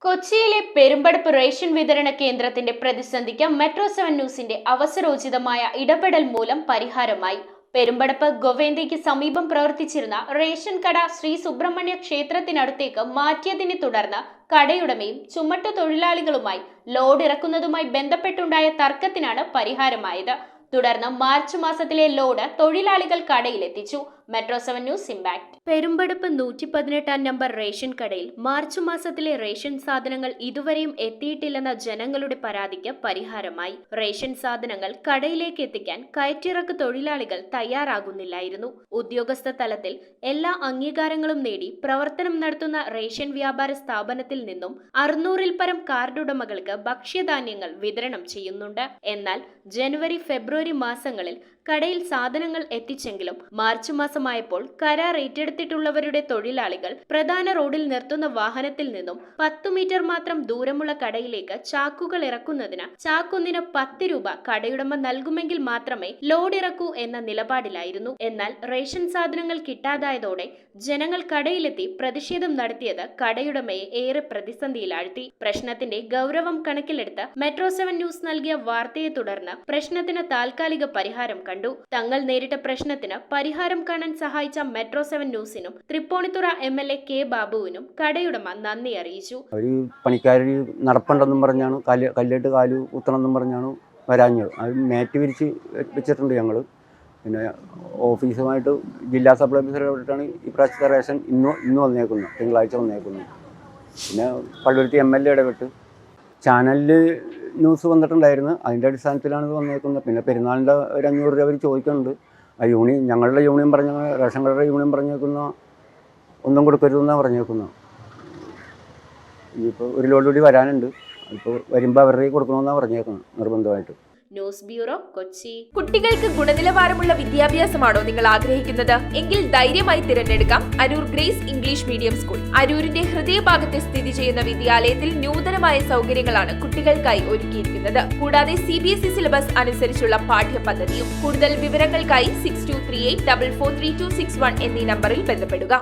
കൊച്ചിയിലെ പെരുമ്പടപ്പ് റേഷൻ വിതരണ കേന്ദ്രത്തിന്റെ പ്രതിസന്ധിക്ക് മെട്രോ 7 ന്യൂസിന്റെ അവസരോചിതമായ ഇടപെടൽ മൂലം പരിഹാരമായി. പെരുമ്പടപ്പ് ഗോവേന്തയ്ക്ക് സമീപം പ്രവർത്തിച്ചിരുന്ന റേഷൻ കട ശ്രീ സുബ്രഹ്മണ്യ ക്ഷേത്രത്തിനടുത്തേക്ക് മാറ്റിയതിനെ തുടർന്ന് കടയുടമയും ചുമട്ടുതൊഴിലാളികളുമായി ലോഡ് ഇറക്കുന്നതുമായി ബന്ധപ്പെട്ടുണ്ടായ തർക്കത്തിനാണ് പരിഹാരമായത്. തുടർന്ന് മാർച്ച് മാസത്തിലെ ലോഡ് തൊഴിലാളികൾ കടയിലെത്തിച്ചു. Metro 7 news impact. Perumpadappu 118 number ration കടയിൽ മാർച്ച് മാസത്തിലെ റേഷൻ സാധനങ്ങൾ ഇതുവരെയും എത്തിയിട്ടില്ലെന്ന ജനങ്ങളുടെ പരാതിക്ക് പരിഹാരമായി. റേഷൻ സാധനങ്ങൾ കടയിലേക്ക് എത്തിക്കാൻ കയറ്റിറക്ക് തൊഴിലാളികൾ തയ്യാറാകുന്നില്ലായിരുന്നു. ഉദ്യോഗസ്ഥ തലത്തിൽ എല്ലാ അംഗീകാരങ്ങളും നേടി പ്രവർത്തനം നടത്തുന്ന റേഷൻ വ്യാപാര സ്ഥാപനത്തിൽ നിന്നും 600-ൽ പരം കാർഡുടമകൾക്ക് ഭക്ഷ്യധാന്യങ്ങൾ വിതരണം ചെയ്യുന്നുണ്ട്. എന്നാൽ ജനുവരി ഫെബ്രുവരി മാസങ്ങളിൽ കടയിൽ സാധനങ്ങൾ എത്തിച്ചെങ്കിലും മാർച്ച് മാസമായപ്പോൾ കരാർ ഏറ്റെടുത്തിട്ടുള്ളവരുടെ തൊഴിലാളികൾ പ്രധാന റോഡിൽ നിർത്തുന്ന വാഹനത്തിൽ നിന്നും 10 മീറ്റർ മാത്രം ദൂരമുള്ള കടയിലേക്ക് ചാക്കുകൾ ഇറക്കുന്നതിന് ചാക്കൊന്നിന് 10 രൂപ കടയുടമ നൽകുമെങ്കിൽ മാത്രമേ ലോഡ് ഇറക്കൂ എന്ന നിലപാടിലായിരുന്നു. എന്നാൽ റേഷൻ സാധനങ്ങൾ കിട്ടാതായതോടെ ജനങ്ങൾ കടയിലെത്തി പ്രതിഷേധം നടത്തിയത് കടയുടമയെ ഏറെ പ്രതിസന്ധിയിലാഴ്ത്തി. പ്രശ്നത്തിന്റെ ഗൗരവം കണക്കിലെടുത്ത് മെട്രോ 7 ന്യൂസ് നൽകിയ വാർത്തയെ തുടർന്ന് പ്രശ്നത്തിന് താൽക്കാലിക പരിഹാരം കണ്ടു. തങ്ങൾ നേരിട്ട പ്രശ്നത്തിന് പരിഹാരം കാണാൻ സഹായിച്ച മെട്രോ 7 ന്യൂസിനും തൃപ്പൂണിത്തുറ MLA കെ ബാബുവിനും കടയുടമ നന്ദി അറിയിച്ചു. പണിക്കാർ നടപ്പുണ്ടെന്നും പറഞ്ഞാണ് കല്ലിട്ട് കാല് കുത്തണമെന്നും പറഞ്ഞാണ് വരാഞ്ഞത്. അത് മാറ്റി വിരിച്ച് വെച്ചിട്ടുണ്ട് ഞങ്ങൾ. പിന്നെ ഓഫീസുമായിട്ട് ജില്ലാ സപ്ലൈ ഓഫീസറായിട്ടാണ് ഈ പ്രാവശ്യത്തെ റേഷൻ ഇന്ന് വന്നേക്കുന്നത്, തിങ്കളാഴ്ച വന്നേക്കുന്നത്. പിന്നെ പള്ളുരുത്തി MLA ഇടപെട്ട് ചാനലിൽ ന്യൂസ് വന്നിട്ടുണ്ടായിരുന്നു. അതിൻ്റെ അടിസ്ഥാനത്തിലാണ് ഇത് വന്നേക്കുന്നത്. പിന്നെ പെരുന്നാളിൻ്റെ ഒരു 500 രൂപ അവർ ചോദിക്കുന്നുണ്ട്. ആ ഞങ്ങളുടെ യൂണിയൻ പറഞ്ഞ റേഷൻ കടയുടെ യൂണിയൻ പറഞ്ഞേക്കുന്ന ഒന്നും കൊടുക്കരുതെന്നാണ് പറഞ്ഞേക്കുന്നത്. ഇനിയിപ്പോൾ ഒരു ലോഡ് കൂടി വരാനുണ്ട്. ഇപ്പോൾ വരുമ്പോൾ അവരുടെ കൊടുക്കണമെന്നാണ് പറഞ്ഞേക്കുന്നത് നിർബന്ധമായിട്ട്. News bureau, Kochi. കുട്ടികൾക്ക് ഗുണനിലവാരമുള്ള വിദ്യാഭ്യാസമാണോ നിങ്ങൾ ആഗ്രഹിക്കുന്നത്? എങ്കിൽ ധൈര്യമായി തിരഞ്ഞെടുക്കാം Aroor grace English medium school. അരൂരിന്റെ ഹൃദയഭാഗത്ത് സ്ഥിതി ചെയ്യുന്ന വിദ്യാലയത്തിൽ നൂതനമായ സൗകര്യങ്ങളാണ് കുട്ടികൾക്കായി ഒരുക്കിയിരിക്കുന്നത്. കൂടാതെ CBSE സിലബസ് അനുസരിച്ചുള്ള പാഠ്യപദ്ധതിയും. കൂടുതൽ വിവരങ്ങൾക്കായി 6238443261 എന്നീ നമ്പറിൽ ബന്ധപ്പെടുക.